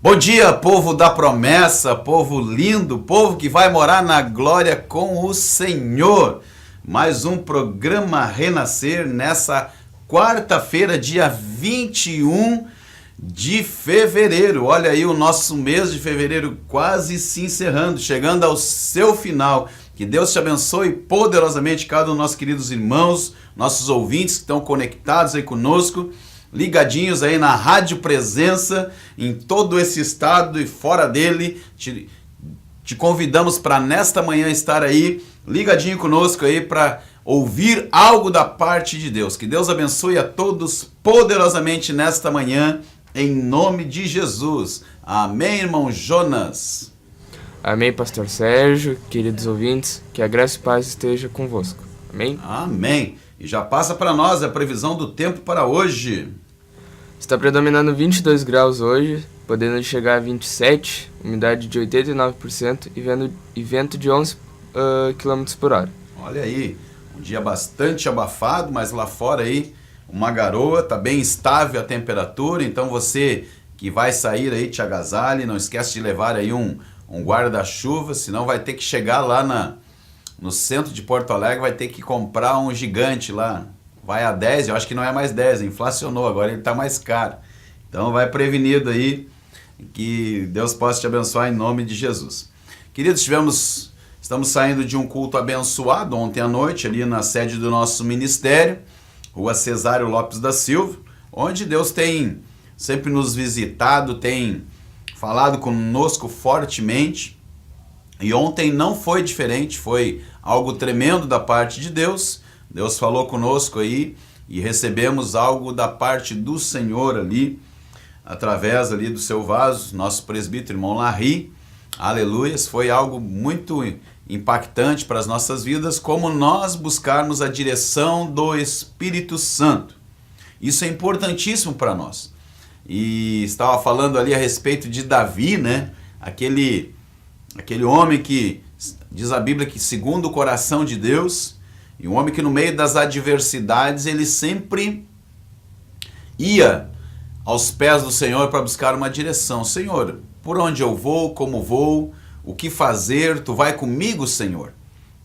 Bom dia, povo da promessa, povo lindo, povo que vai morar na glória com o Senhor. Mais um programa Renascer nessa quarta-feira, dia 21 de fevereiro. Olha aí o nosso mês de fevereiro quase se encerrando, chegando ao seu final. Que Deus te abençoe poderosamente cada um dos nossos queridos irmãos, nossos ouvintes que estão conectados aí conosco, ligadinhos aí na Rádio Presença, em todo esse estado e fora dele. Te convidamos para nesta manhã estar aí, ligadinho conosco aí para ouvir algo da parte de Deus. Que Deus abençoe a todos poderosamente nesta manhã, em nome de Jesus. Amém, irmão Jonas? Amém, pastor Sérgio, queridos ouvintes, que a graça e paz esteja convosco. Amém? Amém. E já passa para nós a previsão do tempo para hoje. Está predominando 22 graus hoje, podendo chegar a 27, umidade de 89% e vento de 11 km por hora. Olha aí, um dia bastante abafado, mas lá fora aí uma garoa, tá bem estável a temperatura, então você que vai sair aí te agasalhe, não esquece de levar aí um guarda-chuva, senão vai ter que chegar lá no centro de Porto Alegre, vai ter que comprar um gigante lá. Vai a 10, eu acho que não é mais 10, inflacionou, agora ele está mais caro. Então vai prevenido aí, que Deus possa te abençoar em nome de Jesus. Queridos, estamos saindo de um culto abençoado ontem à noite, ali na sede do nosso ministério, Rua Cesário Lopes da Silva, onde Deus tem sempre nos visitado, tem falado conosco fortemente. E ontem não foi diferente, foi algo tremendo da parte de Deus. Deus falou conosco aí e recebemos algo da parte do Senhor ali, através ali do seu vaso, nosso presbítero, irmão Larry. Aleluias, foi algo muito impactante para as nossas vidas, como nós buscarmos a direção do Espírito Santo. Isso é importantíssimo para nós. E estava falando ali a respeito de Davi, né? Aquele homem que, diz a Bíblia, que segundo o coração de Deus, e um homem que no meio das adversidades, ele sempre ia aos pés do Senhor para buscar uma direção. Senhor, por onde eu vou, como vou, o que fazer, tu vai comigo, Senhor.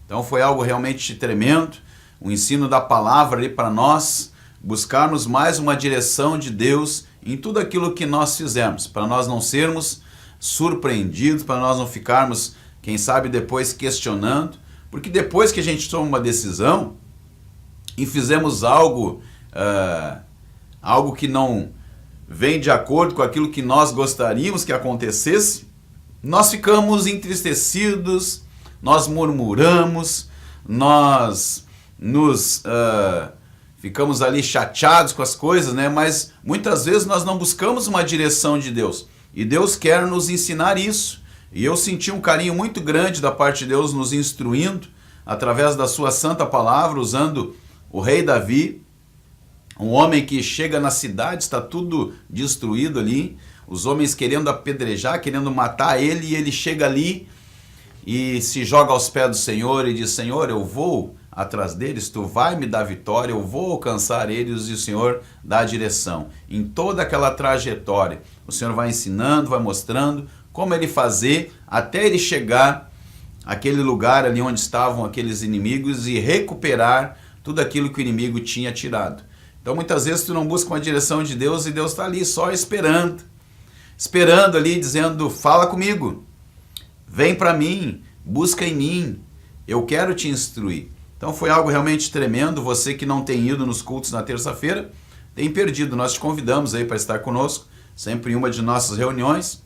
Então foi algo realmente tremendo, um ensino da palavra ali para nós, buscarmos mais uma direção de Deus em tudo aquilo que nós fizermos, para nós não sermos surpreendidos, para nós não ficarmos, quem sabe, depois questionando, porque depois que a gente toma uma decisão e fizemos algo que não vem de acordo com aquilo que nós gostaríamos que acontecesse, nós ficamos entristecidos, nós murmuramos, nós ficamos ali chateados com as coisas, né? Mas muitas vezes nós não buscamos uma direção de Deus. E Deus quer nos ensinar isso. E eu senti um carinho muito grande da parte de Deus nos instruindo, através da sua santa palavra, usando o rei Davi, um homem que chega na cidade, está tudo destruído ali, os homens querendo apedrejar, querendo matar ele, e ele chega ali e se joga aos pés do Senhor e diz: Senhor, eu vou atrás deles, tu vai me dar vitória, eu vou alcançar eles, e o Senhor dá a direção. Em toda aquela trajetória, o Senhor vai ensinando, vai mostrando como ele fazer até ele chegar àquele lugar ali onde estavam aqueles inimigos e recuperar tudo aquilo que o inimigo tinha tirado. Então muitas vezes tu não busca uma direção de Deus e Deus está ali só esperando ali, dizendo: fala comigo, vem para mim, busca em mim, eu quero te instruir. Então foi algo realmente tremendo. Você que não tem ido nos cultos na terça-feira, tem perdido. Nós te convidamos aí para estar conosco, sempre em uma de nossas reuniões.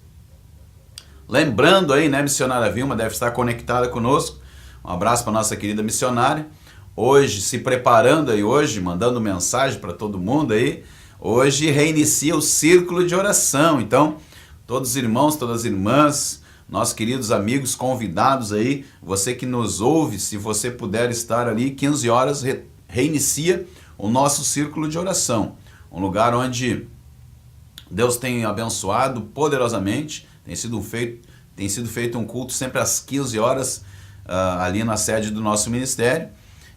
Lembrando aí, né, missionária Vilma deve estar conectada conosco. Um abraço para nossa querida missionária. Hoje, se preparando aí hoje, mandando mensagem para todo mundo aí. Hoje reinicia o círculo de oração. Então, todos os irmãos, todas as irmãs, nossos queridos amigos convidados aí, você que nos ouve, se você puder estar ali, 15 horas, reinicia o nosso círculo de oração. Um lugar onde Deus tem abençoado poderosamente. Tem sido feito um culto sempre às 15 horas ali na sede do nosso ministério.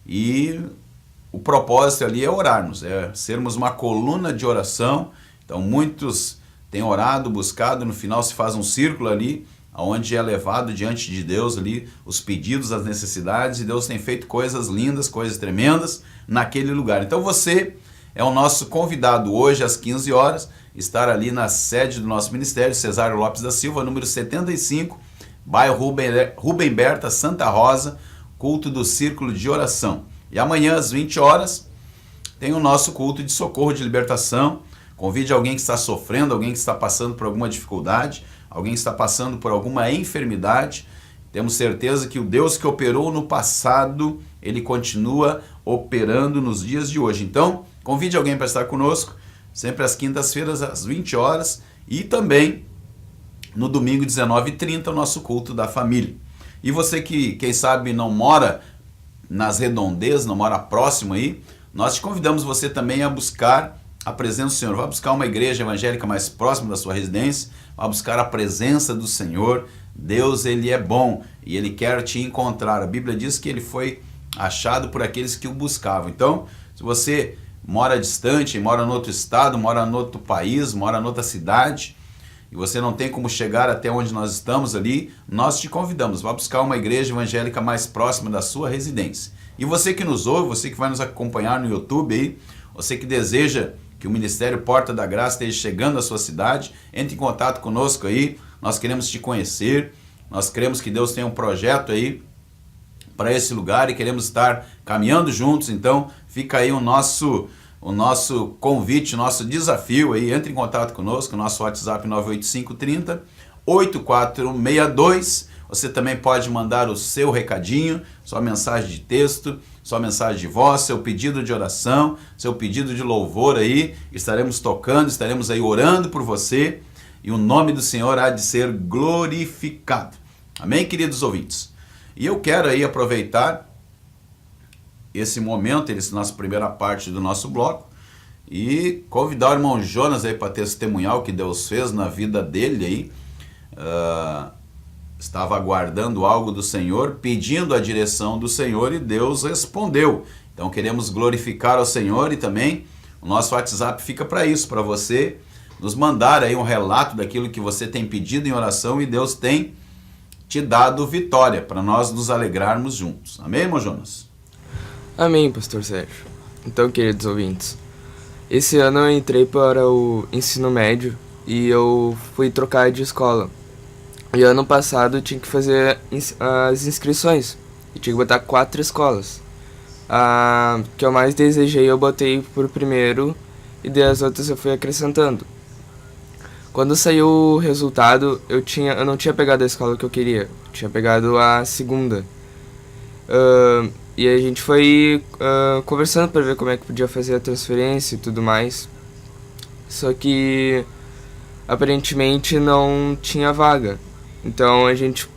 E o propósito ali é orarmos, é sermos uma coluna de oração. Então muitos têm orado, buscado, no final se faz um círculo ali, onde é levado diante de Deus ali os pedidos, as necessidades, e Deus tem feito coisas lindas, coisas tremendas naquele lugar. Então você é o nosso convidado hoje às 15 horas, estar ali na sede do nosso ministério, Cesário Lopes da Silva, número 75, bairro Rubem Berta, Santa Rosa, culto do Círculo de Oração. E amanhã às 20 horas tem o nosso culto de socorro de libertação. Convide alguém que está sofrendo, alguém que está passando por alguma dificuldade, alguém que está passando por alguma enfermidade. Temos certeza que o Deus que operou no passado, Ele continua operando nos dias de hoje. Então, convide alguém para estar conosco, sempre às quintas-feiras, às 20 horas, e também no domingo, 19h30, o nosso culto da família. E você que, quem sabe, não mora nas redondezas, não mora próximo aí, nós te convidamos você também a buscar a presença do Senhor. Vá buscar uma igreja evangélica mais próxima da sua residência, vá buscar a presença do Senhor. Deus, Ele é bom e Ele quer te encontrar. A Bíblia diz que Ele foi achado por aqueles que o buscavam. Então, se você mora distante, mora em outro estado, mora em outro país, mora em outra cidade, e você não tem como chegar até onde nós estamos ali, nós te convidamos. Vá buscar uma igreja evangélica mais próxima da sua residência. E você que nos ouve, você que vai nos acompanhar no YouTube aí, você que deseja que o Ministério Porta da Graça esteja chegando à sua cidade, entre em contato conosco aí, nós queremos te conhecer, nós queremos que Deus tenha um projeto aí para esse lugar e queremos estar caminhando juntos. Então fica aí o nosso convite, o nosso desafio aí, entre em contato conosco, nosso WhatsApp 98530-8462, você também pode mandar o seu recadinho, sua mensagem de texto, sua mensagem de voz, seu pedido de oração, seu pedido de louvor aí, estaremos tocando, estaremos aí orando por você e o nome do Senhor há de ser glorificado. Amém, queridos ouvintes? E eu quero aí aproveitar esse momento, essa nossa primeira parte do nosso bloco, e convidar o irmão Jonas aí para testemunhar o que Deus fez na vida dele aí. Estava aguardando algo do Senhor, pedindo a direção do Senhor e Deus respondeu. Então queremos glorificar ao Senhor e também o nosso WhatsApp fica para isso, para você nos mandar aí um relato daquilo que você tem pedido em oração e Deus tem te dado vitória, para nós nos alegrarmos juntos. Amém, irmão Jonas? Amém, pastor Sérgio. Então, queridos ouvintes, esse ano eu entrei para o ensino médio e eu fui trocar de escola. E ano passado eu tinha que fazer as inscrições. Eu tinha que botar 4 escolas. A que eu mais desejei eu botei por primeiro e das outras eu fui acrescentando. Quando saiu o resultado, eu não tinha pegado a escola que eu queria. Eu tinha pegado a segunda. E a gente foi conversando para ver como é que podia fazer a transferência e tudo mais. Só que aparentemente não tinha vaga. Então a gente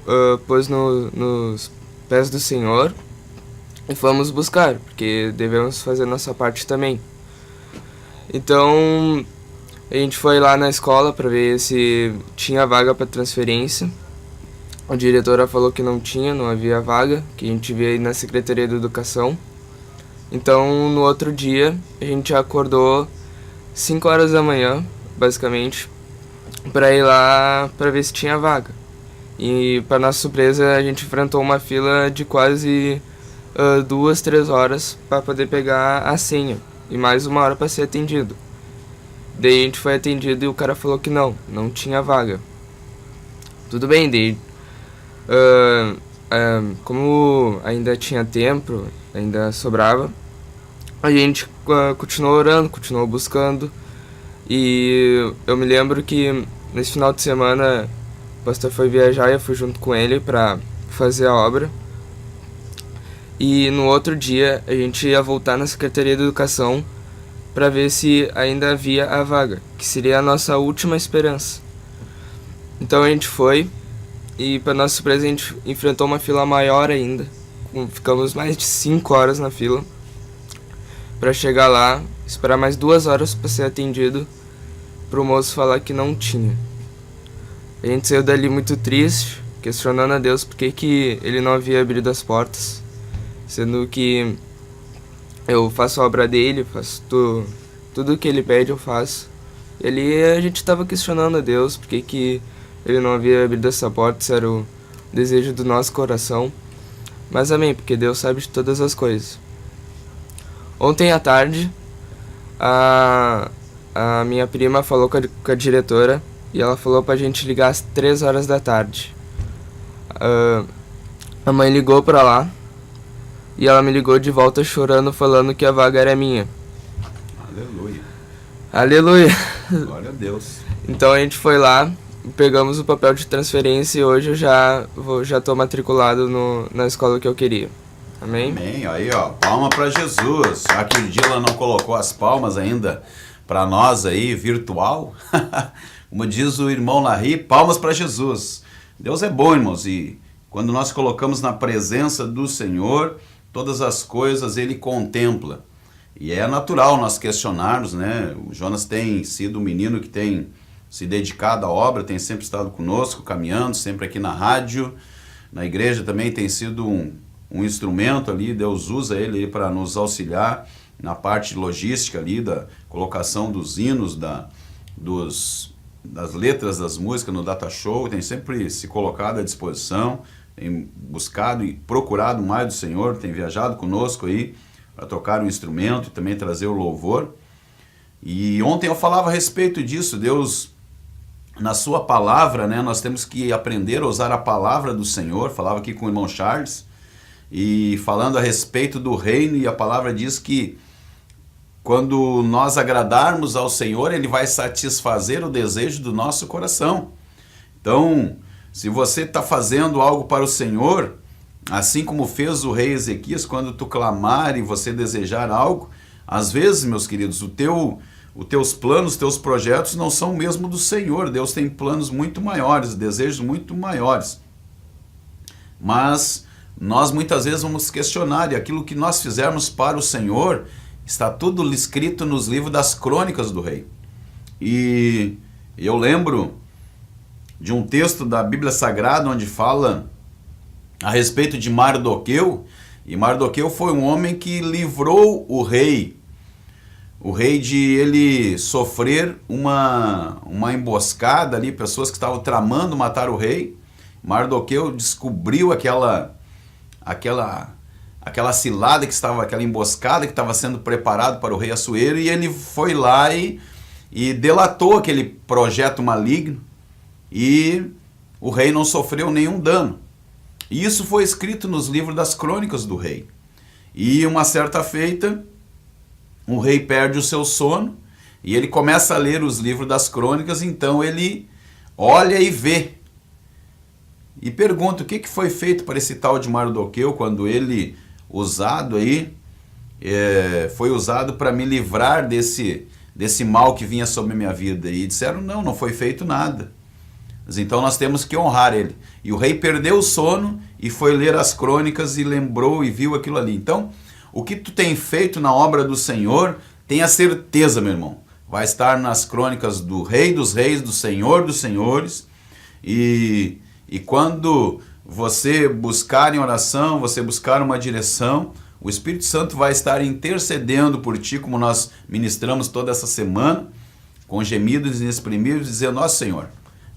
pôs nos pés do Senhor e fomos buscar, porque devemos fazer nossa parte também. Então a gente foi lá na escola para ver se tinha vaga para transferência. A diretora falou que não havia vaga, que a gente via aí na Secretaria de Educação. Então no outro dia a gente acordou 5 horas da manhã, basicamente, para ir lá para ver se tinha vaga. E para nossa surpresa a gente enfrentou uma fila de quase 2-3 horas para poder pegar a senha e mais 1 hora para ser atendido. Daí a gente foi atendido e o cara falou que não tinha vaga. Tudo bem, daí como ainda tinha tempo, ainda sobrava, a gente continuou orando, continuou buscando. E eu me lembro que nesse final de semana o pastor foi viajar e eu fui junto com ele para fazer a obra. E no outro dia a gente ia voltar na Secretaria de Educação para ver se ainda havia a vaga, que seria a nossa última esperança. Então a gente foi e, para nossa surpresa, a gente enfrentou uma fila maior ainda. Ficamos mais de 5 horas na fila para chegar lá, esperar mais 2 horas para ser atendido, para o moço falar que não tinha. A gente saiu dali muito triste, questionando a Deus por que ele não havia abrido as portas, sendo que eu faço a obra dele, faço tudo que ele pede eu faço. E ali a gente estava questionando a Deus por que ele não havia abrido essa porta, se era o desejo do nosso coração. Mas amém, porque Deus sabe de todas as coisas. Ontem à tarde, a minha prima falou com a diretora e ela falou pra gente ligar às 3 horas da tarde. A mãe ligou pra lá e ela me ligou de volta chorando, falando que a vaga era minha. Aleluia. Aleluia. Glória a Deus. Então a gente foi lá, pegamos o papel de transferência e hoje eu já tô matriculado na escola que eu queria. Amém? Amém. Aí, ó, palma para Jesus. Já que o Dylan não colocou as palmas ainda para nós aí, virtual. Como diz o irmão Larry, palmas para Jesus. Deus é bom, irmãos, e quando nós colocamos na presença do Senhor, todas as coisas Ele contempla. E é natural nós questionarmos, né? O Jonas tem sido um menino que tem se dedicado à obra, tem sempre estado conosco, caminhando, sempre aqui na rádio. Na igreja também tem sido um instrumento ali, Deus usa ele para nos auxiliar na parte logística ali, da colocação dos hinos, das letras das músicas no Data Show, tem sempre se colocado à disposição, tem buscado e procurado mais do Senhor, tem viajado conosco aí para tocar o instrumento e também trazer o louvor. E ontem eu falava a respeito disso, Deus, na sua palavra, né, nós temos que aprender a usar a palavra do Senhor, falava aqui com o irmão Charles, e falando a respeito do reino, e a palavra diz que quando nós agradarmos ao Senhor, Ele vai satisfazer o desejo do nosso coração. Então, se você está fazendo algo para o Senhor, assim como fez o rei Ezequias, quando tu clamar e você desejar algo, às vezes, meus queridos, os teus planos, os teus projetos não são o mesmo do Senhor. Deus tem planos muito maiores, desejos muito maiores. Mas nós muitas vezes vamos questionar, e aquilo que nós fizermos para o Senhor está tudo escrito nos livros das crônicas do rei. E eu lembro de um texto da Bíblia Sagrada onde fala a respeito de Mardoqueu, e Mardoqueu foi um homem que livrou o rei de ele sofrer uma emboscada ali, pessoas que estavam tramando matar o rei. Mardoqueu descobriu aquela cilada que estava, aquela emboscada que estava sendo preparado para o rei Assuero, e ele foi lá e delatou aquele projeto maligno, e o rei não sofreu nenhum dano. E isso foi escrito nos livros das crônicas do rei. E uma certa feita, o rei perde o seu sono, e ele começa a ler os livros das crônicas, então ele olha e vê. E pergunta, o que foi feito para esse tal de Mardoqueu, quando ele, usado aí, foi usado para me livrar desse mal que vinha sobre a minha vida? E disseram, não foi feito nada. Mas então nós temos que honrar ele. E o rei perdeu o sono e foi ler as crônicas e lembrou e viu aquilo ali. Então, o que tu tem feito na obra do Senhor, tenha certeza, meu irmão, vai estar nas crônicas do Rei dos Reis, do Senhor dos Senhores. E quando você buscar em oração, você buscar uma direção, o Espírito Santo vai estar intercedendo por ti, como nós ministramos toda essa semana, com gemidos inexprimíveis, dizendo, ó Senhor,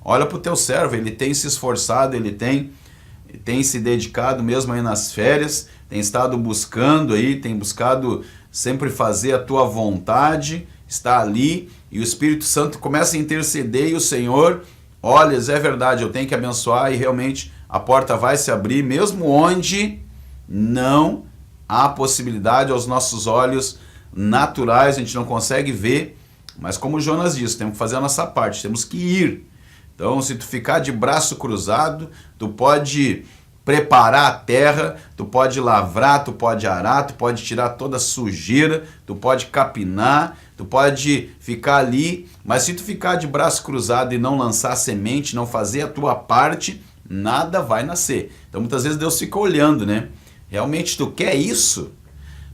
olha para o teu servo, ele tem se esforçado, ele tem se dedicado mesmo aí nas férias, tem estado buscando aí, tem buscado sempre fazer a tua vontade, está ali, e o Espírito Santo começa a interceder, e o Senhor, olha, é verdade, eu tenho que abençoar, e realmente a porta vai se abrir, mesmo onde não há possibilidade aos nossos olhos naturais, a gente não consegue ver, mas como o Jonas disse, temos que fazer a nossa parte, temos que ir. Então, se tu ficar de braço cruzado, tu pode preparar a terra, tu pode lavrar, tu pode arar, tu pode tirar toda a sujeira, tu pode capinar, tu pode ficar ali, mas se tu ficar de braço cruzado e não lançar semente, não fazer a tua parte, nada vai nascer. Então, muitas vezes Deus fica olhando, né? Realmente tu quer isso?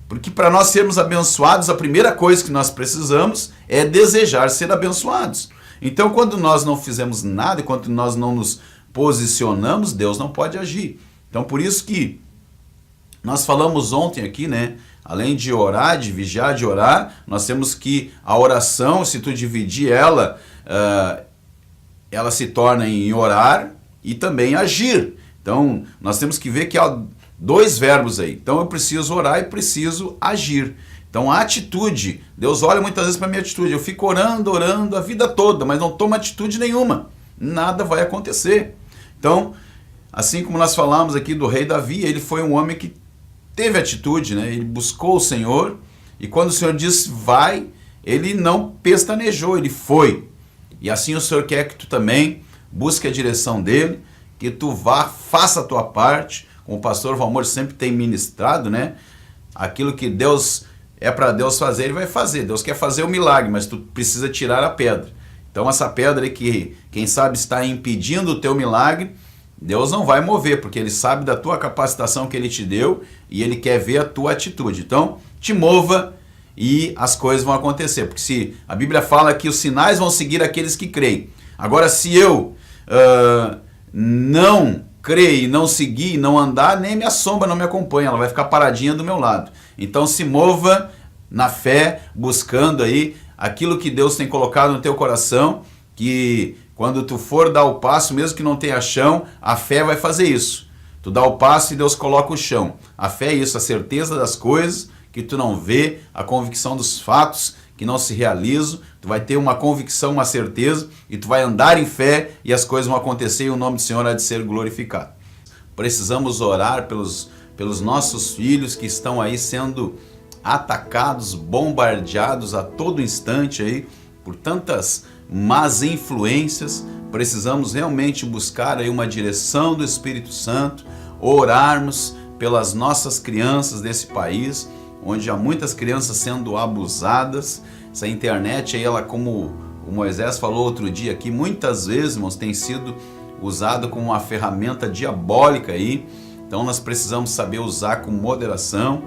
Porque para nós sermos abençoados, a primeira coisa que nós precisamos é desejar ser abençoados. Então, quando nós não fizemos nada, enquanto nós não nos posicionamos, Deus não pode agir. Então, por isso que nós falamos ontem aqui, né, além de orar, de vigiar, de orar, nós temos que a oração, se tu dividir ela, ela se torna em orar e também agir. Então, nós temos que ver que há dois verbos aí. Então, eu preciso orar e preciso agir. Então, a atitude, Deus olha muitas vezes para a minha atitude. Eu fico orando a vida toda, mas não tomo atitude nenhuma. Nada vai acontecer. Então, assim como nós falamos aqui do rei Davi, ele foi um homem que teve atitude, né? Ele buscou o Senhor e quando o Senhor disse vai, ele não pestanejou, ele foi. E assim o Senhor quer que tu também busque a direção dele, que tu vá, faça a tua parte, como o pastor Valmor sempre tem ministrado, né? Aquilo que Deus é para Deus fazer, ele vai fazer. Deus quer fazer o milagre, mas tu precisa tirar a pedra. Então essa pedra aí que, quem sabe, está impedindo o teu milagre, Deus não vai mover, porque Ele sabe da tua capacitação que Ele te deu e Ele quer ver a tua atitude. Então, te mova e as coisas vão acontecer. Porque se a Bíblia fala que os sinais vão seguir aqueles que creem. Agora, se eu não crer e não seguir, não andar, nem minha sombra não me acompanha, ela vai ficar paradinha do meu lado. Então, se mova na fé, buscando aí aquilo que Deus tem colocado no teu coração, que quando tu for dar o passo, mesmo que não tenha chão, a fé vai fazer isso. Tu dá o passo e Deus coloca o chão. A fé é isso, a certeza das coisas que tu não vê, a convicção dos fatos que não se realizam. Tu vai ter uma convicção, uma certeza, e tu vai andar em fé e as coisas vão acontecer e o nome do Senhor há de ser glorificado. Precisamos orar pelos nossos filhos que estão aí sendo atacados, bombardeados a todo instante aí por tantas más influências. Precisamos realmente buscar aí uma direção do Espírito Santo, orarmos pelas nossas crianças desse país, onde há muitas crianças sendo abusadas. Essa internet aí, ela, como o Moisés falou outro dia aqui, muitas vezes, irmãos, tem sido usada como uma ferramenta diabólica aí. Então nós precisamos saber usar com moderação,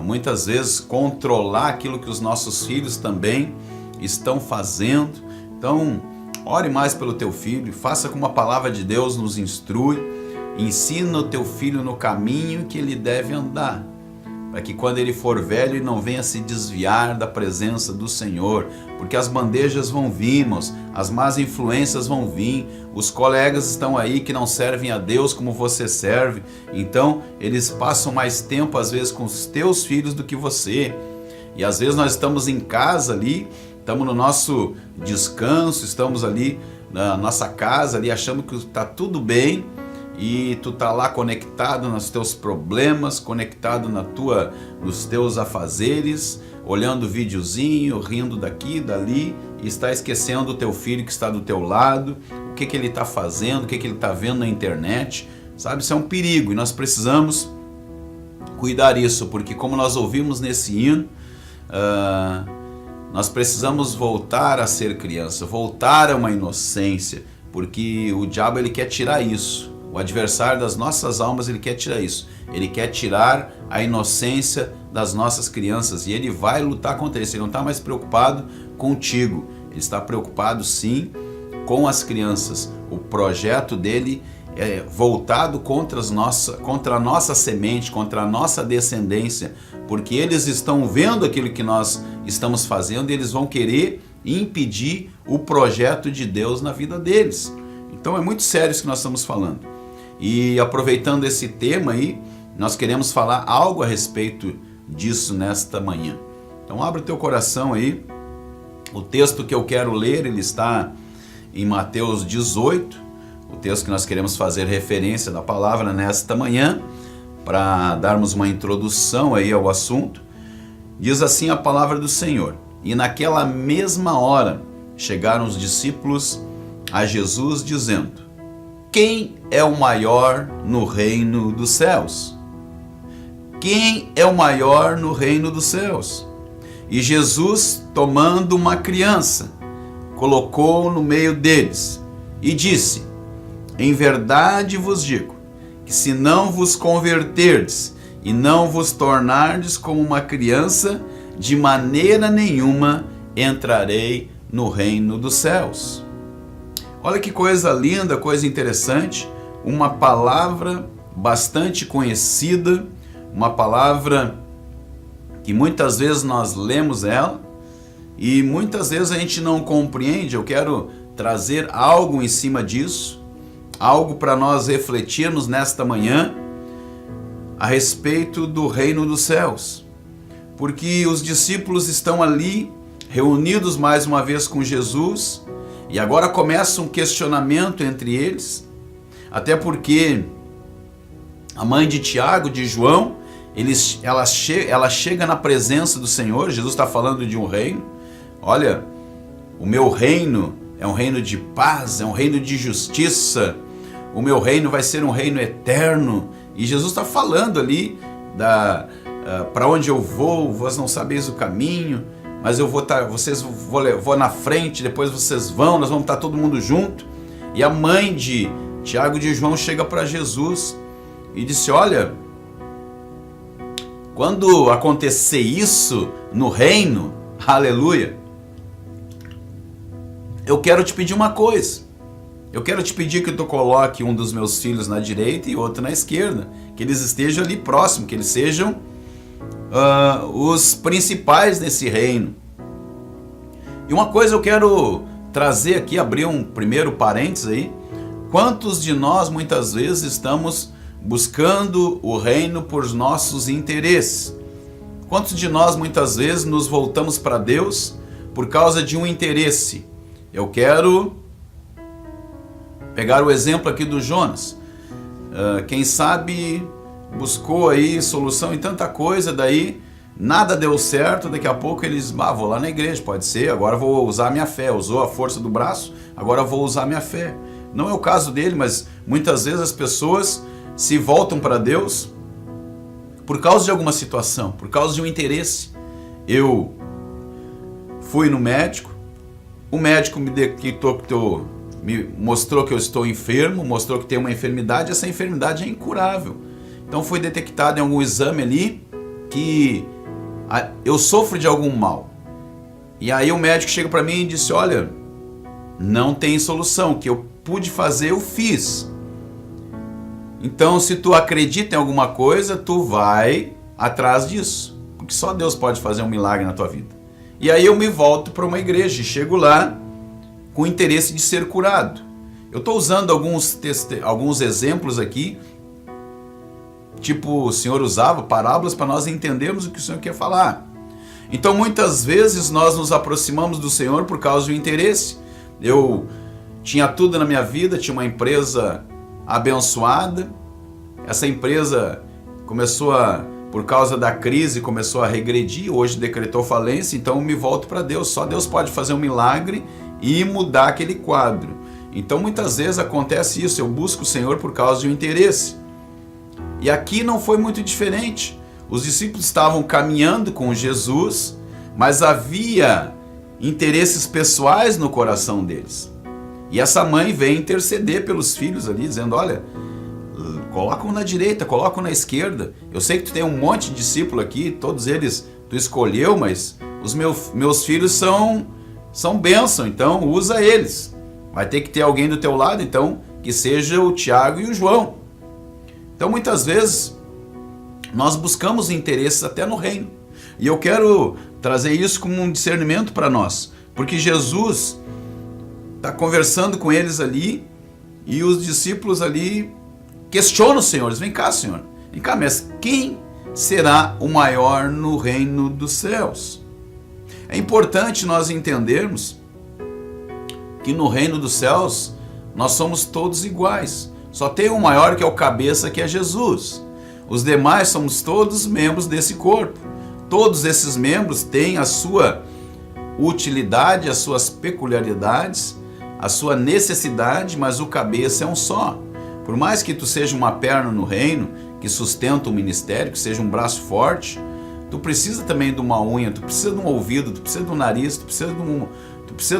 muitas vezes controlar aquilo que os nossos filhos também estão fazendo. Então, ore mais pelo teu filho, faça como a palavra de Deus nos instrui, ensina o teu filho no caminho que ele deve andar, para que quando ele for velho ele não venha se desviar da presença do Senhor, porque as bandejas vão vir, irmãos, as más influências vão vir, os colegas estão aí que não servem a Deus como você serve, então eles passam mais tempo às vezes com os teus filhos do que você, e às vezes nós estamos em casa ali, estamos no nosso descanso, estamos ali na nossa casa, ali achando que está tudo bem e tu está lá conectado nos teus problemas, conectado nos teus afazeres, olhando videozinho, rindo daqui, dali, e está esquecendo o teu filho que está do teu lado, o que ele está fazendo, o que ele está vendo na internet, sabe? Isso é um perigo e nós precisamos cuidar disso, porque como nós ouvimos nesse hino, nós precisamos voltar a ser criança, voltar a uma inocência, porque o diabo ele quer tirar isso. O adversário das nossas almas, ele quer tirar isso. Ele quer tirar a inocência das nossas crianças e ele vai lutar contra isso. Ele não está mais preocupado contigo. Ele está preocupado sim com as crianças. O projeto dele é voltado contra a nossa semente, contra a nossa descendência, porque eles estão vendo aquilo que nós estamos fazendo e eles vão querer impedir o projeto de Deus na vida deles. Então é muito sério isso que nós estamos falando. E aproveitando esse tema aí, nós queremos falar algo a respeito disso nesta manhã. Então abre o teu coração aí. O texto que eu quero ler, ele está em Mateus 18, o texto que nós queremos fazer referência da palavra nesta manhã, para darmos uma introdução aí ao assunto. Diz assim a palavra do Senhor: E naquela mesma hora chegaram os discípulos a Jesus dizendo: Quem é o maior no reino dos céus? Quem é o maior no reino dos céus? E Jesus, tomando uma criança, colocou no meio deles e disse: Em verdade vos digo, que se não vos converterdes e não vos tornardes como uma criança, de maneira nenhuma entrarei no reino dos céus. Olha que coisa linda, coisa interessante, uma palavra bastante conhecida, uma palavra que que muitas vezes nós lemos ela e muitas vezes a gente não compreende. Eu quero trazer algo em cima disso, algo para nós refletirmos nesta manhã a respeito do reino dos céus. Porque os discípulos estão ali, reunidos mais uma vez com Jesus, e agora começa um questionamento entre eles, até porque a mãe de Tiago, de João, ela chega na presença do Senhor. Jesus está falando de um reino. Olha, o meu reino é um reino de paz, é um reino de justiça, o meu reino vai ser um reino eterno. E Jesus está falando ali para onde eu vou, vós não sabeis o caminho, mas eu vou vou na frente, depois vocês vão, nós vamos estar todo mundo junto. E a mãe de Tiago e de João chega para Jesus e disse: olha, quando acontecer isso no reino, aleluia, eu quero te pedir uma coisa. Eu quero te pedir que tu coloque um dos meus filhos na direita e outro na esquerda, que eles estejam ali próximo, que eles sejam os principais nesse reino. E uma coisa eu quero trazer aqui, abrir um primeiro parênteses aí. Quantos de nós muitas vezes estamos buscando o reino por nossos interesses? Quantos de nós muitas vezes nos voltamos para Deus por causa de um interesse? Eu quero pegar o exemplo aqui do Jonas. Quem sabe buscou aí solução em tanta coisa, daí nada deu certo, daqui a pouco eles, vou lá na igreja, pode ser, agora vou usar a minha fé. Usou a força do braço, agora vou usar a minha fé. Não é o caso dele, mas muitas vezes as pessoas se voltam para Deus por causa de alguma situação, por causa de um interesse. Eu fui no médico, o médico me mostrou que eu estou enfermo, mostrou que tem uma enfermidade, essa enfermidade é incurável. Então foi detectado em algum exame ali que eu sofro de algum mal. E aí o médico chega para mim e disse: olha, não tem solução, o que eu pude fazer eu fiz. Então se tu acredita em alguma coisa, tu vai atrás disso, porque só Deus pode fazer um milagre na tua vida. E aí eu me volto para uma igreja e chego lá com o interesse de ser curado. Eu estou usando alguns exemplos aqui, tipo o Senhor usava parábolas para nós entendermos o que o Senhor quer falar. Então muitas vezes nós nos aproximamos do Senhor por causa do interesse. Eu tinha tudo na minha vida, tinha uma empresa abençoada, essa empresa por causa da crise, começou a regredir, hoje decretou falência, então eu me volto para Deus. Só Deus pode fazer um milagre e mudar aquele quadro. Então muitas vezes acontece isso, eu busco o Senhor por causa de um interesse. E aqui não foi muito diferente. Os discípulos estavam caminhando com Jesus, mas havia interesses pessoais no coração deles. E essa mãe vem interceder pelos filhos ali, dizendo: olha, coloca um na direita, coloca um na esquerda. Eu sei que tu tem um monte de discípulo aqui, todos eles tu escolheu, mas os meus filhos são bênção, então usa eles. Vai ter que ter alguém do teu lado, então, que seja o Tiago e o João. Então muitas vezes nós buscamos interesses até no reino. E eu quero trazer isso como um discernimento para nós, porque Jesus está conversando com eles ali e os discípulos ali questionam o Senhor. Vem cá, Senhor, vem cá, mas quem será o maior no reino dos céus? É importante nós entendermos que no reino dos céus nós somos todos iguais. Só tem um maior, que é o cabeça, que é Jesus. Os demais somos todos membros desse corpo. Todos esses membros têm a sua utilidade, as suas peculiaridades, a sua necessidade, mas o cabeça é um só. Por mais que tu seja uma perna no reino, que sustenta o ministério, que seja um braço forte, tu precisa também de uma unha, tu precisa de um ouvido, tu precisa de um nariz, tu precisa de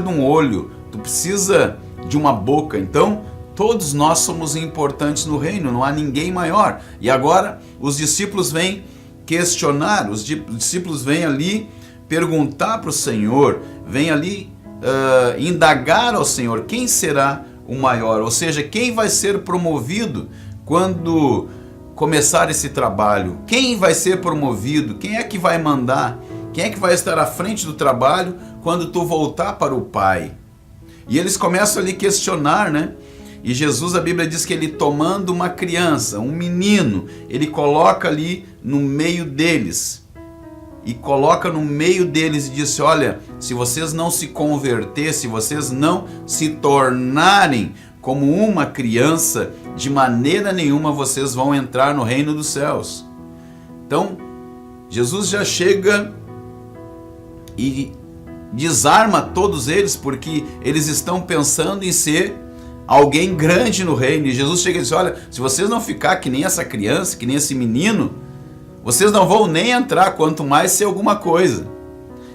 um olho, tu precisa de uma boca. Então, todos nós somos importantes no reino, não há ninguém maior. E agora, os discípulos vêm questionar, os discípulos vêm ali perguntar para o Senhor, vêm ali indagar ao Senhor quem será o maior, ou seja, quem vai ser promovido quando começar esse trabalho? Quem vai ser promovido? Quem é que vai mandar? Quem é que vai estar à frente do trabalho quando tu voltar para o Pai? E eles começam ali a questionar, né? E Jesus, a Bíblia diz que ele, tomando uma criança, um menino, ele coloca ali no meio deles. E coloca no meio deles e disse: olha, se vocês não se converterem, se vocês não se tornarem como uma criança, de maneira nenhuma vocês vão entrar no reino dos céus. Então, Jesus já chega e desarma todos eles, porque eles estão pensando em ser alguém grande no reino. E Jesus chega e diz: olha, se vocês não ficar que nem essa criança, que nem esse menino, vocês não vão nem entrar, quanto mais ser alguma coisa.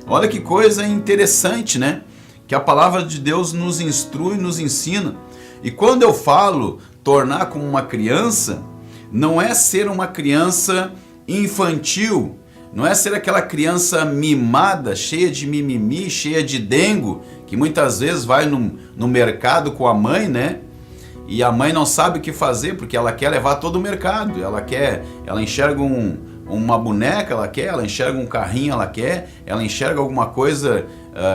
Olha que coisa interessante, né? Que a palavra de Deus nos instrui, nos ensina. E quando eu falo tornar como uma criança, não é ser uma criança infantil, não é ser aquela criança mimada, cheia de mimimi, cheia de dengo, que muitas vezes vai no mercado com a mãe, né? E a mãe não sabe o que fazer, porque ela quer levar todo o mercado, ela enxerga uma boneca, ela enxerga um carrinho, ela enxerga alguma coisa,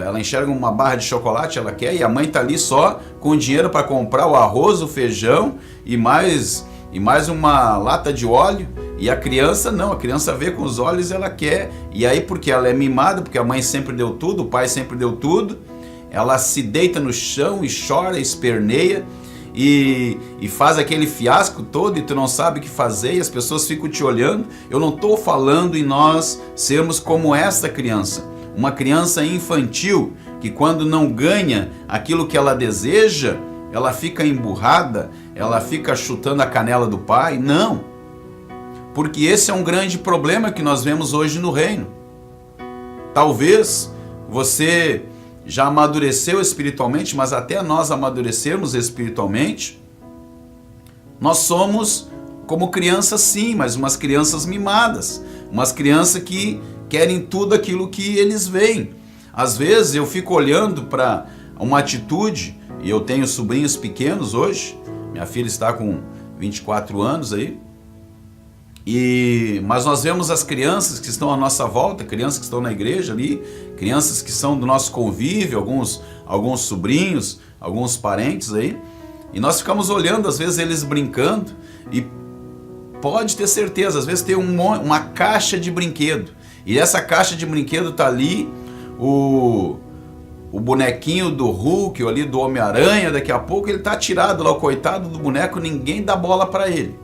ela enxerga uma barra de chocolate, ela quer, e a mãe está ali só com dinheiro para comprar o arroz, o feijão e mais uma lata de óleo. E a criança não, a criança vê com os olhos, ela quer, e aí porque ela é mimada, porque a mãe sempre deu tudo, o pai sempre deu tudo, ela se deita no chão e chora, esperneia, e faz aquele fiasco todo, e tu não sabe o que fazer, e as pessoas ficam te olhando. Eu não estou falando em nós sermos como essa criança, uma criança infantil, que quando não ganha aquilo que ela deseja, ela fica emburrada, ela fica chutando a canela do pai. Não, porque esse é um grande problema que nós vemos hoje no reino. Talvez você já amadureceu espiritualmente, mas até nós amadurecermos espiritualmente, nós somos como crianças sim, mas umas crianças mimadas, umas crianças que querem tudo aquilo que eles veem. Às vezes eu fico olhando para uma atitude, e eu tenho sobrinhos pequenos hoje, minha filha está com 24 anos aí, mas nós vemos as crianças que estão à nossa volta, crianças que estão na igreja ali, crianças que são do nosso convívio, alguns sobrinhos, alguns parentes aí, e nós ficamos olhando, às vezes eles brincando, e pode ter certeza, às vezes tem uma caixa de brinquedo, e essa caixa de brinquedo tá ali, o bonequinho do Hulk, ou ali do Homem-Aranha, daqui a pouco ele tá tirado lá, o coitado do boneco, ninguém dá bola para ele.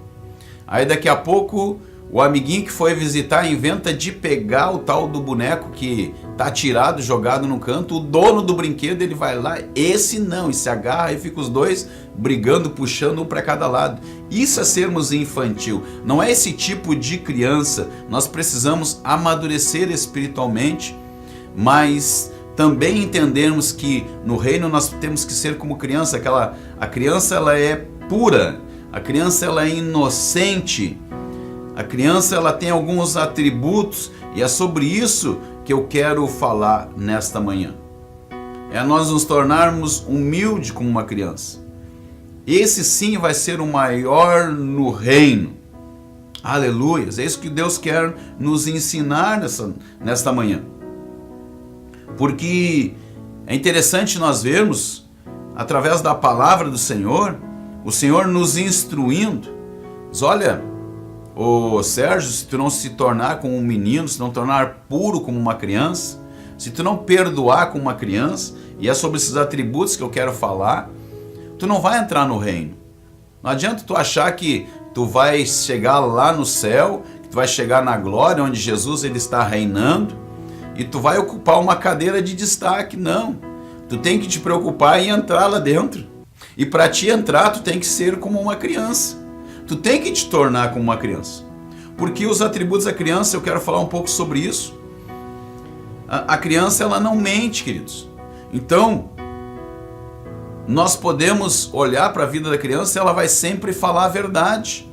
Aí daqui a pouco o amiguinho que foi visitar inventa de pegar o tal do boneco que tá tirado, jogado no canto, o dono do brinquedo ele vai lá, esse não, e se agarra e fica os dois brigando, puxando um para cada lado. Isso é sermos infantil, não é esse tipo de criança. Nós precisamos amadurecer espiritualmente, mas também entendermos que no reino nós temos que ser como criança. A criança ela é pura, a criança ela é inocente, a criança ela tem alguns atributos, e é sobre isso que eu quero falar nesta manhã. É nós nos tornarmos humildes como uma criança. Esse sim vai ser o maior no reino. Aleluias! É isso que Deus quer nos ensinar nesta manhã. Porque é interessante nós vermos, através da palavra do Senhor, o Senhor nos instruindo. Diz: olha, ô Sérgio, se tu não se tornar como um menino, se não tornar puro como uma criança, se tu não perdoar como uma criança, e é sobre esses atributos que eu quero falar, tu não vai entrar no reino. Não adianta tu achar que tu vai chegar lá no céu, que tu vai chegar na glória, onde Jesus ele está reinando, e tu vai ocupar uma cadeira de destaque. Não, tu tem que te preocupar em entrar lá dentro. E para te entrar, tu tem que ser como uma criança. Tu tem que te tornar como uma criança. Porque os atributos da criança, eu quero falar um pouco sobre isso. A criança, ela não mente, queridos. Então, nós podemos olhar para a vida da criança, ela vai sempre falar a verdade.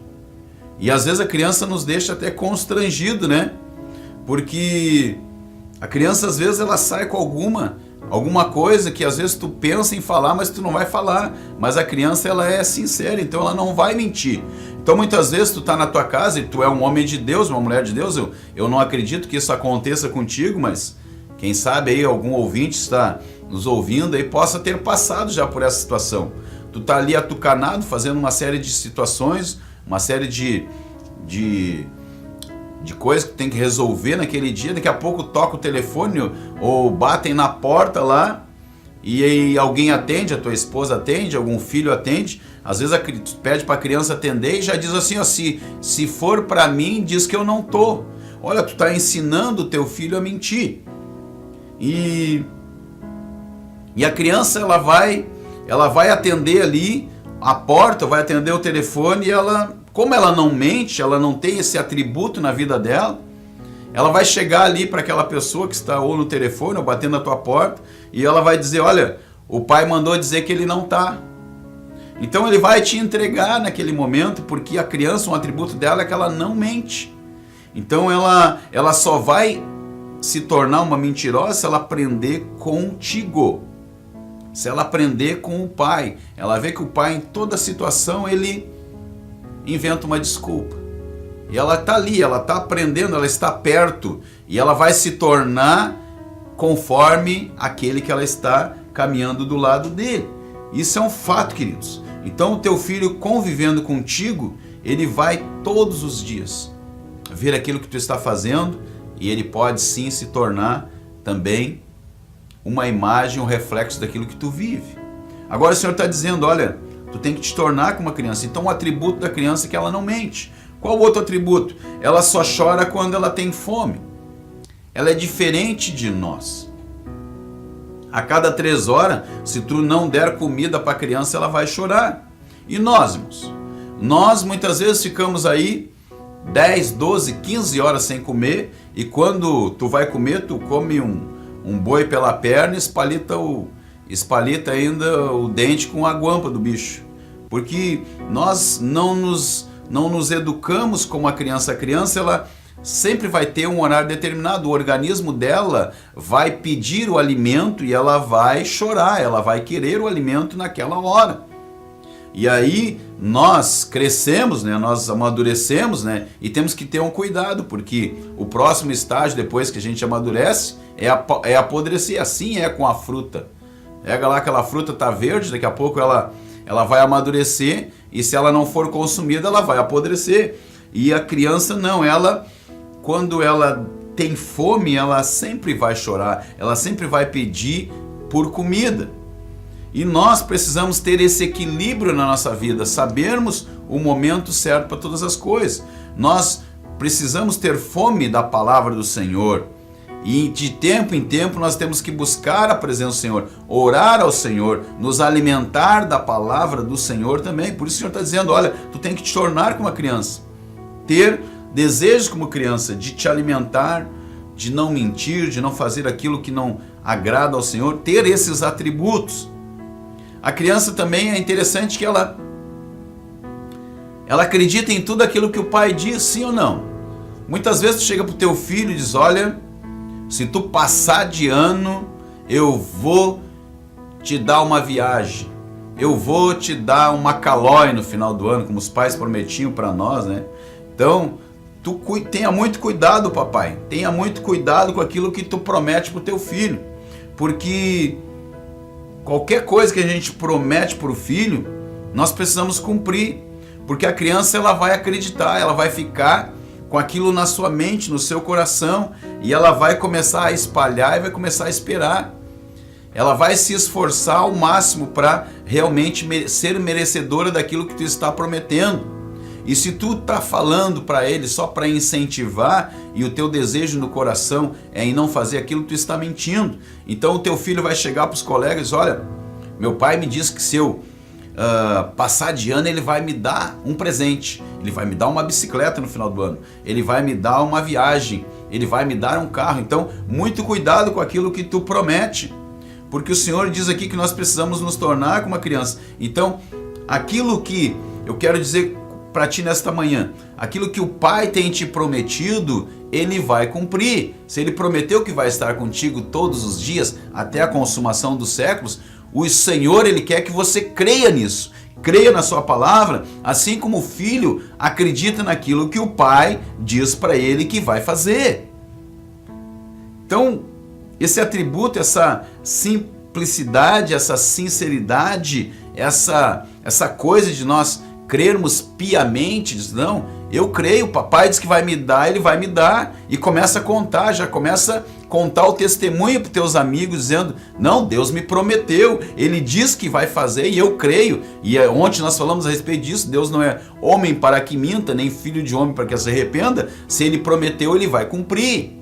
E às vezes a criança nos deixa até constrangido, né? Porque a criança, às vezes, ela sai com alguma coisa que às vezes tu pensa em falar, mas tu não vai falar. Mas a criança ela é sincera, então ela não vai mentir. Então muitas vezes tu tá na tua casa e tu é um homem de Deus, uma mulher de Deus, eu não acredito que isso aconteça contigo, mas quem sabe aí algum ouvinte está nos ouvindo aí possa ter passado já por essa situação. Tu tá ali atucanado, fazendo uma série de situações, uma série de coisas que tu tem que resolver naquele dia, daqui a pouco toca o telefone ou batem na porta lá e aí alguém atende, a tua esposa atende, algum filho atende, às vezes tu pede para a criança atender e já diz assim, ó, se for para mim, diz que eu não tô. Olha, tu tá ensinando o teu filho a mentir. E a criança ela vai atender ali a porta, vai atender o telefone e como ela não mente, ela não tem esse atributo na vida dela, ela vai chegar ali para aquela pessoa que está ou no telefone ou batendo na tua porta e ela vai dizer, olha, o pai mandou dizer que ele não está. Então ele vai te entregar naquele momento, porque a criança, um atributo dela é que ela não mente. Então ela só vai se tornar uma mentirosa se ela aprender contigo. Se ela aprender com o pai, ela vê que o pai em toda situação ele inventa uma desculpa. E ela está ali, ela está aprendendo, ela está perto e ela vai se tornar conforme aquele que ela está caminhando do lado dele. Isso é um fato, queridos. Então o teu filho convivendo contigo, ele vai todos os dias ver aquilo que tu está fazendo e ele pode sim se tornar também uma imagem, um reflexo daquilo que tu vive. Agora o Senhor está dizendo, olha, tu tem que te tornar como uma criança. Então o atributo da criança é que ela não mente. Qual o outro atributo? Ela só chora quando ela tem fome. Ela é diferente de nós. A cada 3 horas, se tu não der comida para a criança, ela vai chorar. E nós, irmãos? Nós muitas vezes ficamos aí 10, 12, 15 horas sem comer e quando tu vai comer, tu come um boi pela perna e espalita ainda o dente com a guampa do bicho. Porque nós não nos educamos como a criança. A criança, ela sempre vai ter um horário determinado. O organismo dela vai pedir o alimento e ela vai chorar, ela vai querer o alimento naquela hora. E aí nós crescemos, né? Nós amadurecemos, né? E temos que ter um cuidado, porque o próximo estágio, depois que a gente amadurece, é apodrecer. Assim é com a fruta. Pega lá, aquela fruta tá verde, daqui a pouco ela vai amadurecer e se ela não for consumida, ela vai apodrecer. E a criança não, quando ela tem fome, ela sempre vai chorar, ela sempre vai pedir por comida. E nós precisamos ter esse equilíbrio na nossa vida, sabermos o momento certo para todas as coisas. Nós precisamos ter fome da palavra do Senhor. E de tempo em tempo nós temos que buscar a presença do Senhor, orar ao Senhor, nos alimentar da palavra do Senhor também. Por isso o Senhor está dizendo, olha, tu tem que te tornar como uma criança. Ter desejos como criança, de te alimentar, de não mentir, de não fazer aquilo que não agrada ao Senhor. Ter esses atributos. A criança também é interessante que ela acredita em tudo aquilo que o pai diz, sim ou não? Muitas vezes tu chega pro teu filho e diz, olha, se tu passar de ano, eu vou te dar uma viagem, eu vou te dar uma calói no final do ano, como os pais prometiam para nós, né? Então, tenha muito cuidado, papai, tenha muito cuidado com aquilo que tu promete pro teu filho, porque qualquer coisa que a gente promete para o filho, nós precisamos cumprir, porque a criança ela vai acreditar, ela vai ficar com aquilo na sua mente, no seu coração, e ela vai começar a espalhar e vai começar a esperar. Ela vai se esforçar ao máximo para realmente ser merecedora daquilo que tu está prometendo. E se tu está falando para ele só para incentivar e o teu desejo no coração é em não fazer aquilo, tu está mentindo. Então o teu filho vai chegar para os colegas e dizer, olha, meu pai me disse que se eu passar de ano ele vai me dar um presente, ele vai me dar uma bicicleta no final do ano, ele vai me dar uma viagem, ele vai me dar um carro. Então muito cuidado com aquilo que tu promete, porque o Senhor diz aqui que nós precisamos nos tornar como uma criança. Então aquilo que eu quero dizer para ti nesta manhã, aquilo que o Pai tem te prometido, Ele vai cumprir. Se Ele prometeu que vai estar contigo todos os dias, até a consumação dos séculos, o Senhor, Ele quer que você creia nisso, creia na sua palavra, assim como o filho acredita naquilo que o pai diz para ele que vai fazer. Então, esse atributo, essa simplicidade, essa sinceridade, essa coisa de nós crermos piamente, diz, não, eu creio, o papai diz que vai me dar, ele vai me dar, e começa a contar, já começa a contar o testemunho para os teus amigos, dizendo, não, Deus me prometeu, ele diz que vai fazer e eu creio. E ontem nós falamos a respeito disso, Deus não é homem para que minta, nem filho de homem para que se arrependa, se ele prometeu, ele vai cumprir.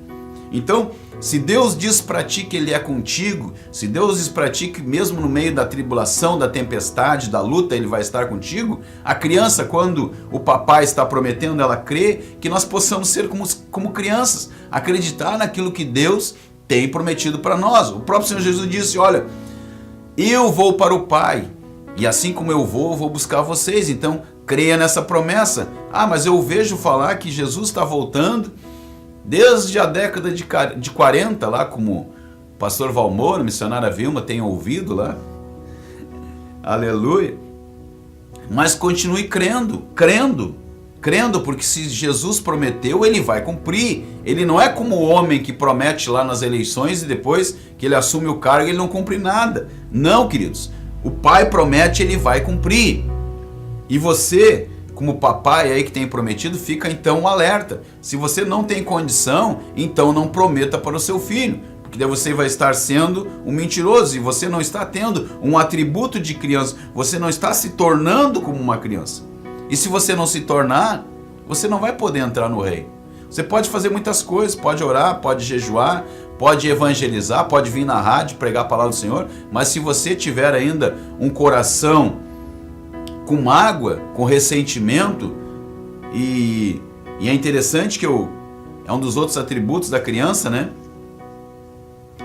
Então, se Deus diz para ti que ele é contigo, se Deus diz para ti que mesmo no meio da tribulação, da tempestade, da luta, ele vai estar contigo, a criança, quando o papai está prometendo, ela crê que nós possamos ser como crianças, acreditar naquilo que Deus tem prometido para nós. O próprio Senhor Jesus disse, olha, eu vou para o Pai, e assim como eu vou buscar vocês, então creia nessa promessa. Ah, mas eu vejo falar que Jesus está voltando, desde a década de 40, lá como o pastor Valmor, missionária Vilma, tem ouvido lá. Aleluia. Mas continue crendo, porque se Jesus prometeu, ele vai cumprir. Ele não é como o homem que promete lá nas eleições e depois que ele assume o cargo, ele não cumpre nada. Não, queridos. O Pai promete, ele vai cumprir. E você, como papai aí que tem prometido, fica então um alerta. Se você não tem condição, então não prometa para o seu filho, porque daí você vai estar sendo um mentiroso e você não está tendo um atributo de criança, você não está se tornando como uma criança. E se você não se tornar, você não vai poder entrar no reino. Você pode fazer muitas coisas, pode orar, pode jejuar, pode evangelizar, pode vir na rádio pregar a palavra do Senhor, mas se você tiver ainda um coração com mágoa, com ressentimento, e é interessante que é um dos outros atributos da criança, né?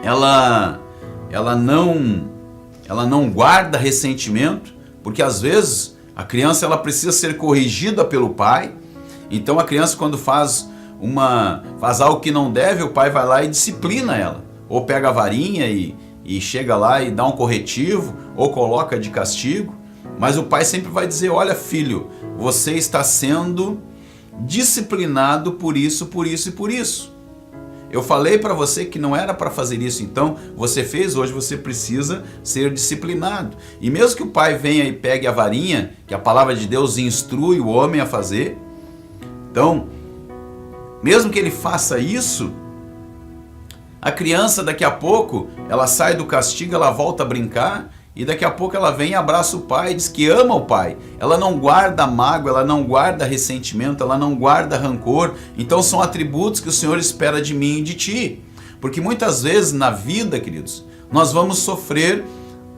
Ela não guarda ressentimento, porque às vezes a criança ela precisa ser corrigida pelo pai. Então a criança, quando faz algo que não deve, o pai vai lá e disciplina ela, ou pega a varinha e chega lá e dá um corretivo, ou coloca de castigo. Mas o pai sempre vai dizer, olha filho, você está sendo disciplinado por isso, por isso e por isso. Eu falei para você que não era para fazer isso, então você fez, hoje você precisa ser disciplinado. E mesmo que o pai venha e pegue a varinha, que a palavra de Deus instrui o homem a fazer, então, mesmo que ele faça isso, a criança daqui a pouco, ela sai do castigo, ela volta a brincar, e daqui a pouco ela vem e abraça o pai, diz que ama o pai. Ela não guarda mágoa, ela não guarda ressentimento, ela não guarda rancor. Então são atributos que o Senhor espera de mim e de ti. Porque muitas vezes na vida, queridos, nós vamos sofrer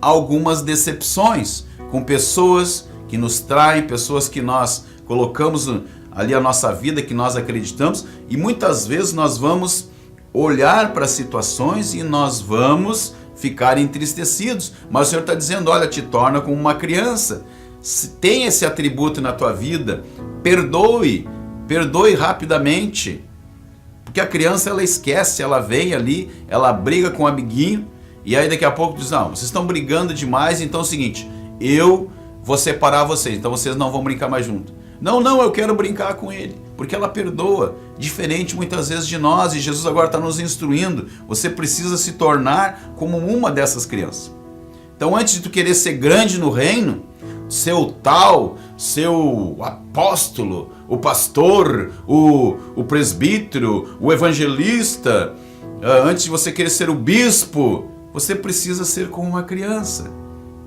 algumas decepções com pessoas que nos traem, pessoas que nós colocamos ali a nossa vida, que nós acreditamos. E muitas vezes nós vamos olhar para situações e nós vamos ficar entristecidos, mas o Senhor está dizendo, olha, te torna como uma criança, tem esse atributo na tua vida, perdoe rapidamente, porque a criança ela esquece, ela vem ali, ela briga com o amiguinho, e aí daqui a pouco diz, não, vocês estão brigando demais, então é o seguinte, eu vou separar vocês, então vocês não vão brincar mais junto. Não, eu quero brincar com ele, porque ela perdoa, diferente muitas vezes de nós, e Jesus agora está nos instruindo, você precisa se tornar como uma dessas crianças. Então antes de tu querer ser grande no reino, seu apóstolo, o pastor, o presbítero, o evangelista, antes de você querer ser o bispo, você precisa ser como uma criança.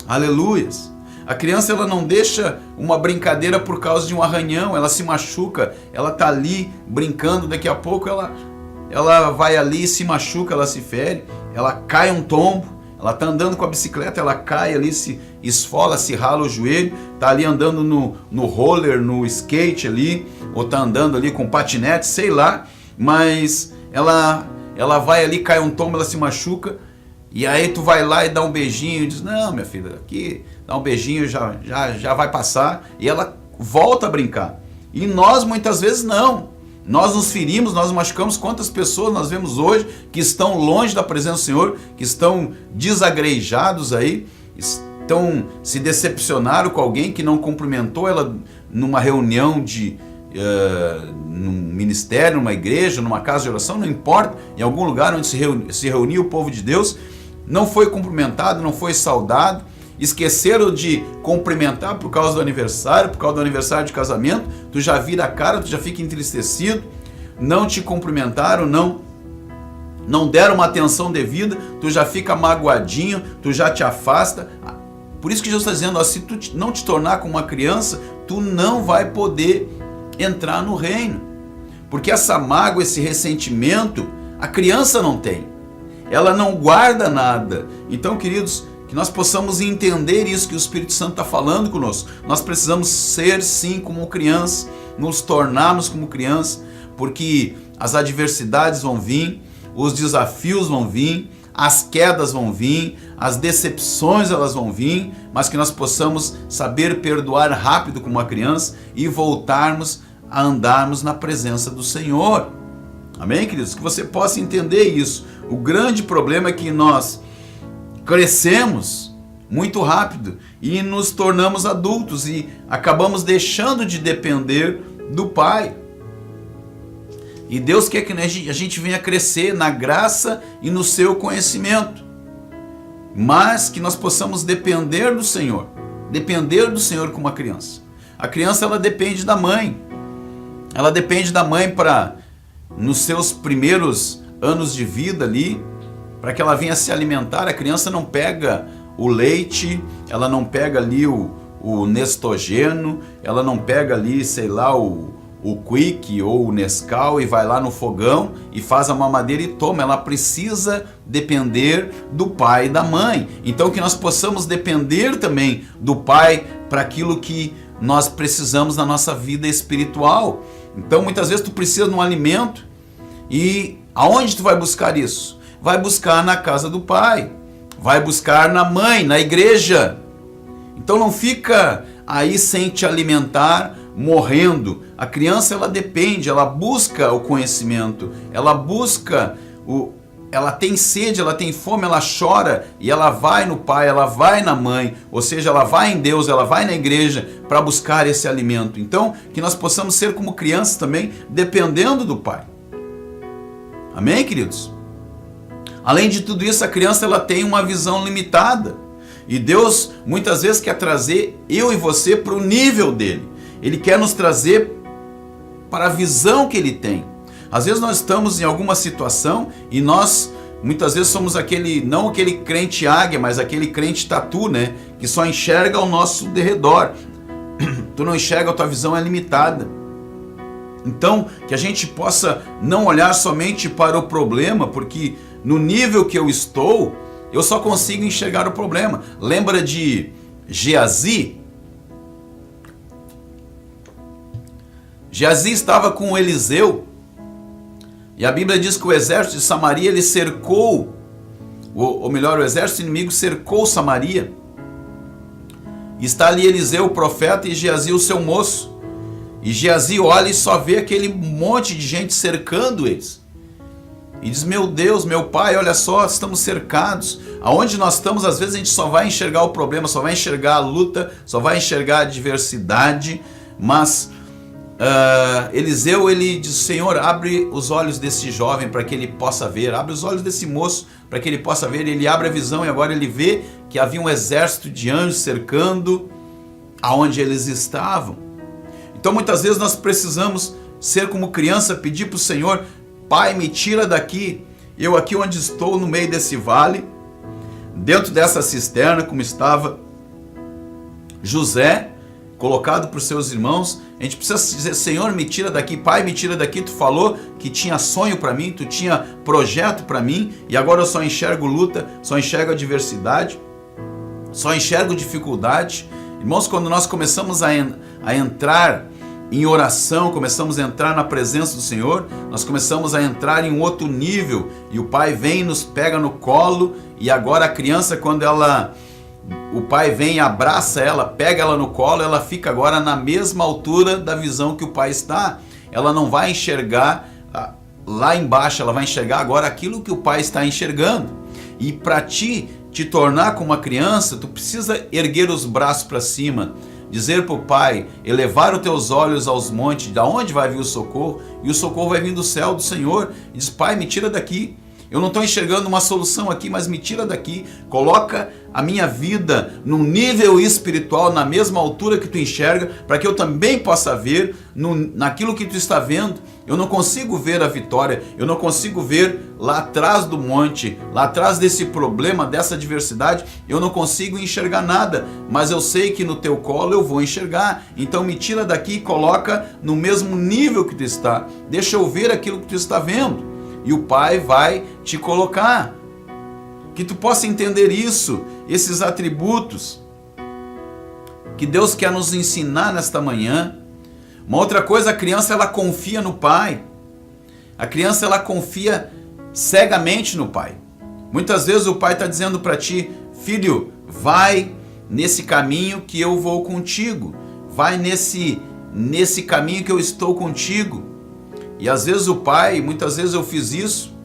Aleluias! A criança ela não deixa uma brincadeira por causa de um arranhão, ela se machuca, ela está ali brincando, daqui a pouco ela vai ali e se machuca, ela se fere, ela cai um tombo, ela está andando com a bicicleta, ela cai ali, se esfola, se rala o joelho, está ali andando no roller, no skate ali, ou está andando ali com patinete, sei lá, mas ela vai ali, cai um tombo, ela se machuca, e aí tu vai lá e dá um beijinho e diz, não, minha filha, aqui dá um beijinho, já vai passar, e ela volta a brincar. E nós muitas vezes não. Nós nos ferimos, nós machucamos. Quantas pessoas nós vemos hoje que estão longe da presença do Senhor, que estão desagrejados aí, então se decepcionaram com alguém que não cumprimentou ela numa reunião num ministério, numa igreja, numa casa de oração, não importa, em algum lugar onde se reuniu o povo de Deus, não foi cumprimentado, não foi saudado, esqueceram de cumprimentar por causa do aniversário de casamento, tu já vira a cara, tu já fica entristecido, não te cumprimentaram, não deram uma atenção devida, tu já fica magoadinho, tu já te afasta. Por isso que Jesus está dizendo, se tu não te tornar como uma criança, tu não vai poder entrar no reino. Porque essa mágoa, esse ressentimento, a criança não tem. Ela não guarda nada. Então, queridos, que nós possamos entender isso que o Espírito Santo está falando conosco. Nós precisamos ser, sim, como criança, nos tornarmos como criança, porque as adversidades vão vir, os desafios vão vir, as quedas vão vir, as decepções elas vão vir, mas que nós possamos saber perdoar rápido como uma criança e voltarmos a andarmos na presença do Senhor. Amém, queridos? Que você possa entender isso. O grande problema é que nós crescemos muito rápido e nos tornamos adultos e acabamos deixando de depender do Pai. E Deus quer que a gente venha crescer na graça e no seu conhecimento, mas que nós possamos depender do Senhor como uma criança. A criança, ela depende da mãe. Ela depende da mãe para, nos seus primeiros anos de vida ali, para que ela venha se alimentar. A criança não pega o leite, ela não pega ali o Nestogeno, ela não pega ali, sei lá, o Quick ou o Nescau e vai lá no fogão e faz a mamadeira e toma. Ela precisa depender do pai e da mãe. Então que nós possamos depender também do pai para aquilo que nós precisamos na nossa vida espiritual. Então muitas vezes tu precisa de um alimento e aonde tu vai buscar isso? Vai buscar na casa do pai, vai buscar na mãe, na igreja. Então não fica aí sem te alimentar, morrendo. A criança, ela depende, ela busca o conhecimento, ela busca ela tem sede, ela tem fome, ela chora e ela vai no pai, ela vai na mãe, ou seja, ela vai em Deus, ela vai na igreja para buscar esse alimento. Então, que nós possamos ser como crianças também, dependendo do pai. Amém, queridos? Além de tudo isso, a criança, ela tem uma visão limitada. E Deus muitas vezes quer trazer eu e você para o nível dele. Ele quer nos trazer para a visão que ele tem. Às vezes nós estamos em alguma situação e nós muitas vezes somos não aquele crente águia, mas aquele crente tatu, né? Que só enxerga ao nosso derredor. Tu não enxerga, a tua visão é limitada. Então, que a gente possa não olhar somente para o problema, porque no nível que eu estou, eu só consigo enxergar o problema. Lembra de Geazi? Geazi estava com Eliseu, e a Bíblia diz que o exército de Samaria, ele cercou, ou melhor, o exército inimigo cercou Samaria. E está ali Eliseu, o profeta, e Geazi, o seu moço. E Geazi olha e só vê aquele monte de gente cercando eles. E diz, meu Deus, meu pai, olha só, estamos cercados. Aonde nós estamos, às vezes a gente só vai enxergar o problema, só vai enxergar a luta, só vai enxergar a adversidade. Mas Eliseu, ele diz, Senhor, abre os olhos desse jovem para que ele possa ver. Abre os olhos desse moço para que ele possa ver. Ele abre a visão e agora ele vê que havia um exército de anjos cercando aonde eles estavam. Então muitas vezes nós precisamos ser como criança, pedir para o Senhor, Pai, me tira daqui, eu aqui onde estou, no meio desse vale, dentro dessa cisterna, como estava José, colocado por seus irmãos. A gente precisa dizer, Senhor, me tira daqui, Pai, me tira daqui. Tu falou que tinha sonho para mim, tu tinha projeto para mim, e agora eu só enxergo luta, só enxergo adversidade, só enxergo dificuldade. Irmãos, quando nós começamos a entrar em oração, começamos a entrar na presença do Senhor, nós começamos a entrar em um outro nível, e o Pai vem e nos pega no colo, e agora a criança, quando o Pai vem e abraça ela, pega ela no colo, ela fica agora na mesma altura da visão que o Pai está. Ela não vai enxergar lá embaixo, ela vai enxergar agora aquilo que o Pai está enxergando. E para ti te tornar como uma criança, tu precisa erguer os braços para cima, dizer para o Pai, elevar os teus olhos aos montes, da onde vai vir o socorro? E o socorro vai vir do céu do Senhor. E diz, Pai, me tira daqui. Eu não estou enxergando uma solução aqui, mas me tira daqui. Coloca a minha vida num nível espiritual, na mesma altura que tu enxerga, para que eu também possa ver naquilo que tu está vendo. Eu não consigo ver a vitória, eu não consigo ver lá atrás do monte, lá atrás desse problema, dessa adversidade, eu não consigo enxergar nada, mas eu sei que no teu colo eu vou enxergar. Então me tira daqui e coloca no mesmo nível que tu está. Deixa eu ver aquilo que tu está vendo. E o Pai vai te colocar. Que tu possa entender isso, esses atributos que Deus quer nos ensinar nesta manhã. Uma outra coisa, a criança ela confia no Pai. A criança ela confia cegamente no Pai. Muitas vezes o Pai está dizendo para ti, filho, vai nesse caminho que eu vou contigo. Vai nesse caminho que eu estou contigo. E às vezes o pai, muitas vezes eu fiz isso,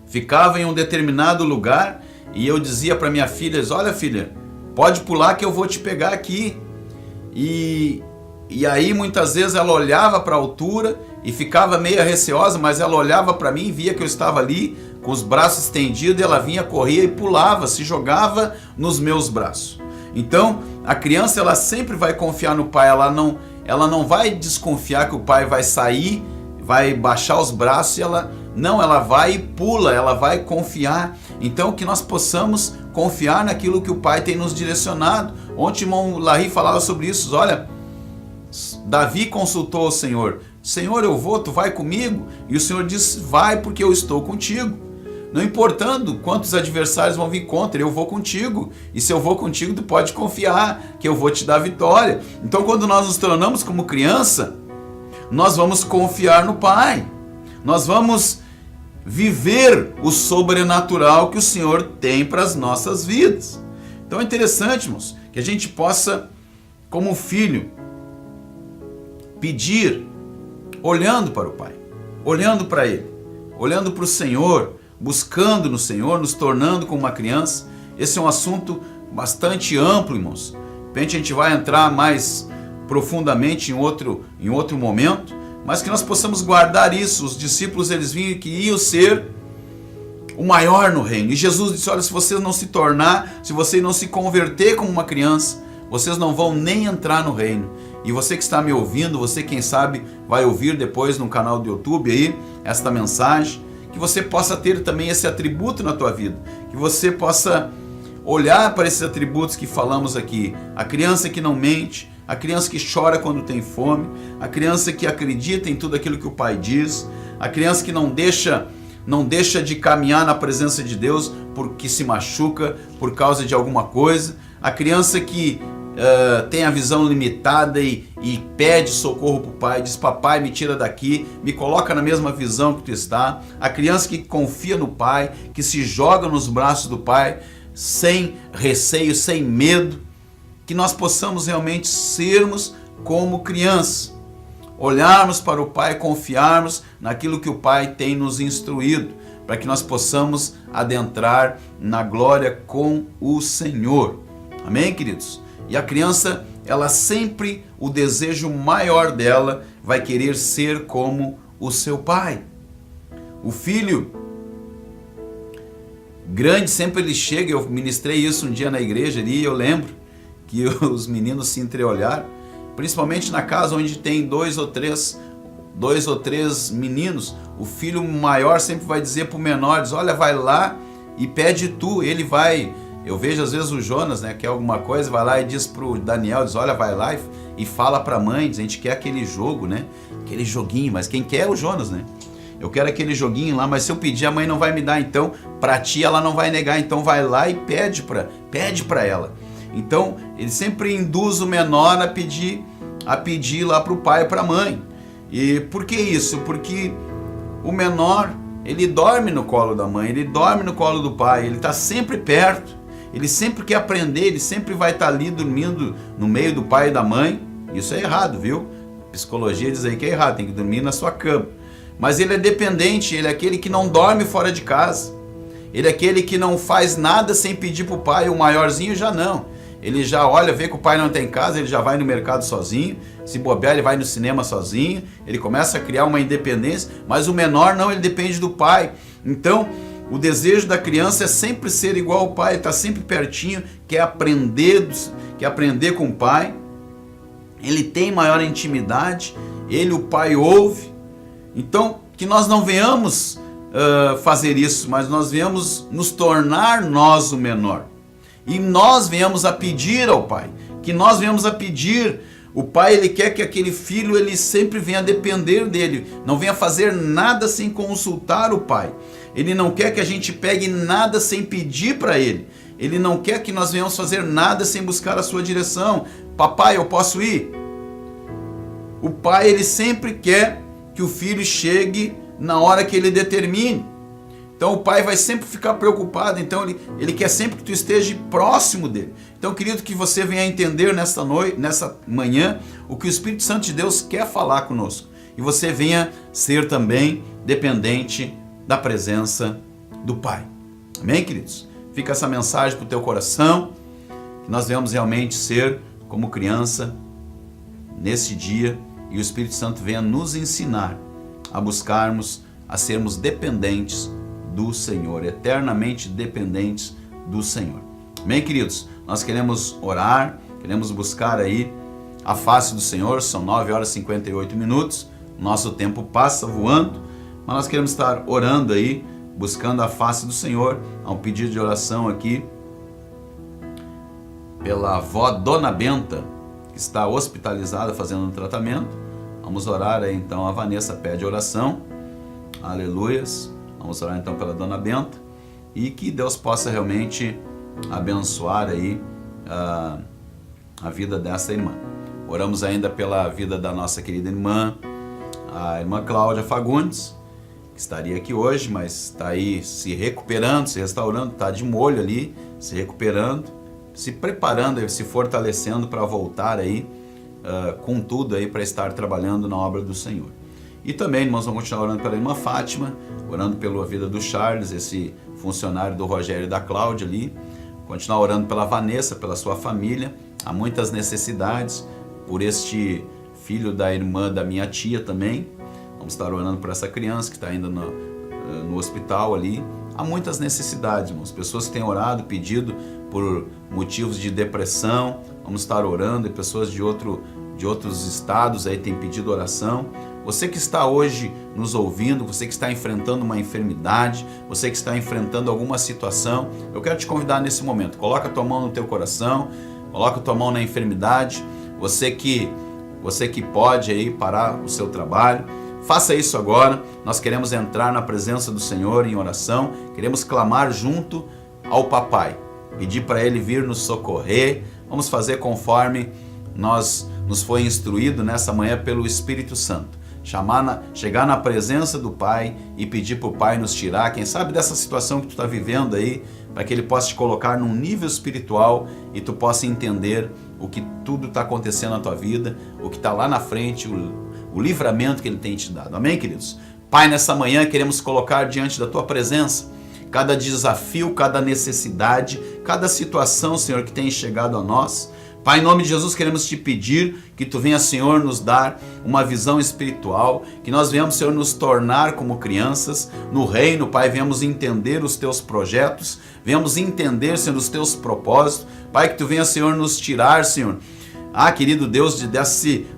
ficava em um determinado lugar e eu dizia para minha filha, olha filha, pode pular que eu vou te pegar aqui. E aí muitas vezes ela olhava para a altura e ficava meio receosa, mas ela olhava para mim e via que eu estava ali com os braços estendidos e ela vinha, corria e pulava, se jogava nos meus braços. Então a criança ela sempre vai confiar no pai, ela não vai desconfiar que o pai vai sair, vai baixar os braços e ela vai e pula, ela vai confiar. Então que nós possamos confiar naquilo que o Pai tem nos direcionado. Ontem o irmão Larry falava sobre isso. Olha, Davi consultou o Senhor. Senhor, eu vou, tu vai comigo? E o Senhor disse, vai porque eu estou contigo. Não importando quantos adversários vão vir contra, eu vou contigo. E se eu vou contigo, tu pode confiar que eu vou te dar vitória. Então quando nós nos tornamos como criança, nós vamos confiar no Pai. Nós vamos viver o sobrenatural que o Senhor tem para as nossas vidas. Então é interessante, irmãos, que a gente possa, como filho, pedir, olhando para o Pai, olhando para Ele, olhando para o Senhor, buscando no Senhor, nos tornando como uma criança. Esse é um assunto bastante amplo, irmãos. De repente a gente vai entrar mais profundamente em outro momento, mas que nós possamos guardar isso. Os discípulos, eles vinham que iam ser o maior no reino. E Jesus disse, olha, se vocês não se tornar, se vocês não se converter como uma criança, vocês não vão nem entrar no reino. E você que está me ouvindo, você quem sabe vai ouvir depois no canal do YouTube aí, esta mensagem, que você possa ter também esse atributo na tua vida, que você possa olhar para esses atributos que falamos aqui. A criança que não mente, a criança que chora quando tem fome, a criança que acredita em tudo aquilo que o Pai diz, a criança que não deixa de caminhar na presença de Deus porque se machuca por causa de alguma coisa, a criança que tem a visão limitada e pede socorro para o pai, diz, papai, me tira daqui, me coloca na mesma visão que tu está. A criança que confia no pai, que se joga nos braços do pai, sem receio, sem medo, que nós possamos realmente sermos como criança, olharmos para o Pai, confiarmos naquilo que o Pai tem nos instruído, para que nós possamos adentrar na glória com o Senhor. Amém, queridos? E a criança, ela sempre, o desejo maior dela vai querer ser como o seu pai. O filho grande sempre ele chega, eu ministrei isso um dia na igreja ali, eu lembro que os meninos se entreolharam, principalmente na casa onde tem dois ou três meninos, o filho maior sempre vai dizer para o menor, diz, olha, vai lá e pede tu, ele vai. Eu vejo às vezes o Jonas, né, quer alguma coisa, vai lá e diz pro Daniel, diz, olha, vai lá e fala pra mãe, diz, a gente quer aquele jogo, né, aquele joguinho, mas quem quer é o Jonas, né, eu quero aquele joguinho lá, mas se eu pedir a mãe não vai me dar, então pra ti ela não vai negar, então vai lá e pede pra ela. Então ele sempre induz o menor a pedir lá pro pai e pra mãe. E por que isso? Porque o menor, ele dorme no colo da mãe, ele dorme no colo do pai, ele está sempre perto. Ele sempre quer aprender, ele sempre vai estar ali dormindo no meio do pai e da mãe. Isso é errado, viu? A psicologia diz aí que é errado, tem que dormir na sua cama. Mas ele é dependente, ele é aquele que não dorme fora de casa. Ele é aquele que não faz nada sem pedir para o pai. O maiorzinho já não. Ele já olha, vê que o pai não tem em casa, ele já vai no mercado sozinho. Se bobear, ele vai no cinema sozinho. Ele começa a criar uma independência. Mas o menor não, ele depende do pai. Então, o desejo da criança é sempre ser igual ao pai. Ele está sempre pertinho, quer aprender com o pai. Ele tem maior intimidade. Ele, o pai, ouve. Então, que nós não venhamos fazer isso, mas nós venhamos nos tornar nós o menor. E nós venhamos a pedir ao pai. Que nós venhamos a pedir. O pai, ele quer que aquele filho, ele sempre venha depender dele. Não venha fazer nada sem consultar o pai. Ele não quer que a gente pegue nada sem pedir para ele. Ele não quer que nós venhamos fazer nada sem buscar a sua direção. Papai, eu posso ir? O pai, ele sempre quer que o filho chegue na hora que ele determine. Então o pai vai sempre ficar preocupado. Então ele quer sempre que tu esteja próximo dele. Então, querido, que você venha entender nessa manhã, o que o Espírito Santo de Deus quer falar conosco. E você venha ser também dependente da presença do Pai. Amém, queridos? Fica essa mensagem para o teu coração, que nós venhamos realmente ser como criança nesse dia, e o Espírito Santo venha nos ensinar a buscarmos, a sermos dependentes do Senhor, eternamente dependentes do Senhor. Amém, queridos? Nós queremos orar, queremos buscar aí a face do Senhor. São 9 horas e 58 minutos, nosso tempo passa voando, mas nós queremos estar orando aí, buscando a face do Senhor. Há um pedido de oração aqui pela avó Dona Benta, que está hospitalizada fazendo um tratamento. Vamos orar aí então. A Vanessa pede oração. Aleluias. Vamos orar então pela Dona Benta, e que Deus possa realmente abençoar aí a vida dessa irmã. Oramos ainda pela vida da nossa querida irmã, a irmã Cláudia Fagundes, que estaria aqui hoje, mas está aí se recuperando, se restaurando, está de molho ali, se recuperando, se preparando, se fortalecendo para voltar aí com tudo aí para estar trabalhando na obra do Senhor. E também, irmãos, vamos continuar orando pela irmã Fátima, orando pela vida do Charles, esse funcionário do Rogério e da Cláudia ali. Continuar orando pela Vanessa, pela sua família. Há muitas necessidades, por este filho da irmã da minha tia também. Vamos estar orando por essa criança que está ainda no hospital ali. Há muitas necessidades, irmãos. Pessoas que têm orado, pedido por motivos de depressão. Vamos estar orando. E pessoas de outros estados aí têm pedido oração. Você que está hoje nos ouvindo, você que está enfrentando uma enfermidade, você que está enfrentando alguma situação, eu quero te convidar nesse momento. Coloca a tua mão no teu coração, coloca a tua mão na enfermidade. Você que pode aí parar o seu trabalho, faça isso agora. Nós queremos entrar na presença do Senhor em oração, queremos clamar junto ao Papai, pedir para Ele vir nos socorrer. Vamos fazer conforme nos foi instruído nessa manhã pelo Espírito Santo. Chegar na presença do Pai e pedir para o Pai nos tirar, quem sabe, dessa situação que tu está vivendo aí, para que Ele possa te colocar num nível espiritual e tu possa entender o que tudo está acontecendo na tua vida, o que está lá na frente, o livramento que Ele tem te dado. Amém, queridos? Pai, nessa manhã queremos colocar diante da tua presença cada desafio, cada necessidade, cada situação, Senhor, que tem chegado a nós. Pai, em nome de Jesus, queremos te pedir que tu venha, Senhor, nos dar uma visão espiritual, que nós venhamos, Senhor, nos tornar como crianças no reino. Pai, venhamos entender os teus projetos, venhamos entender, Senhor, os teus propósitos. Pai, que tu venha, Senhor, nos tirar, Senhor, querido Deus,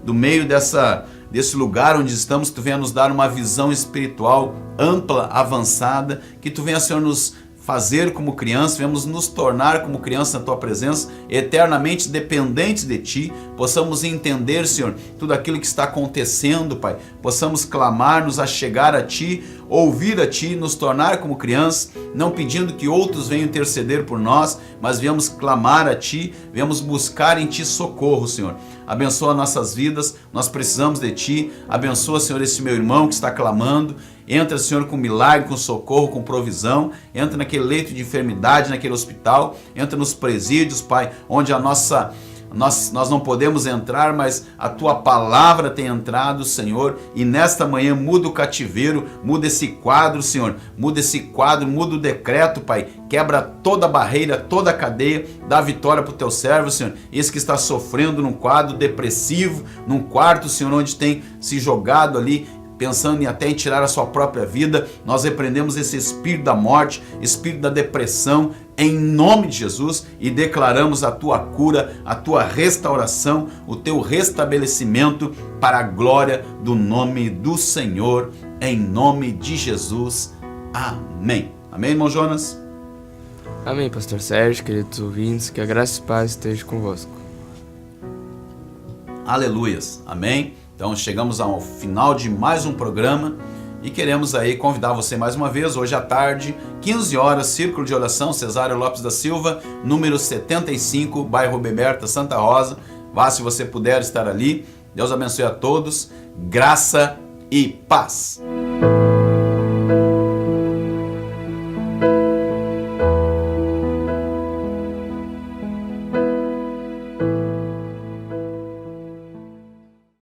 do meio desse lugar onde estamos, que tu venha nos dar uma visão espiritual ampla, avançada, que tu venha, Senhor, nos fazer como criança, venhamos nos tornar como criança na tua presença, eternamente dependentes de ti, possamos entender, Senhor, tudo aquilo que está acontecendo, Pai, possamos clamar, nos achegar a ti, ouvir a ti, nos tornar como criança, não pedindo que outros venham interceder por nós, mas venhamos clamar a ti, venhamos buscar em ti socorro, Senhor. Abençoa nossas vidas, nós precisamos de ti. Abençoa, Senhor, esse meu irmão que está clamando. Entra, Senhor, com milagre, com socorro, com provisão. Entra naquele leito de enfermidade, naquele hospital. Entra nos presídios, Pai, onde a nossa nós não podemos entrar, mas a tua palavra tem entrado, Senhor, e nesta manhã muda o cativeiro, muda esse quadro, Senhor, muda esse quadro, muda o decreto, Pai, quebra toda barreira, toda cadeia, dá vitória para o teu servo, Senhor, esse que está sofrendo num quadro depressivo, num quarto, Senhor, onde tem se jogado ali, pensando em até em tirar a sua própria vida. Nós repreendemos esse espírito da morte, espírito da depressão, em nome de Jesus, e declaramos a tua cura, a tua restauração, o teu restabelecimento para a glória do nome do Senhor, em nome de Jesus. Amém. Amém, irmão Jonas? Amém, pastor Sérgio, queridos ouvintes, que a graça e paz esteja convosco. Aleluias. Amém. Então chegamos ao final de mais um programa e queremos aí convidar você mais uma vez, hoje à tarde, 15 horas, Círculo de Oração, Cesário Lopes da Silva, número 75, bairro Beberta, Santa Rosa. Vá se você puder estar ali. Deus abençoe a todos. Graça e paz.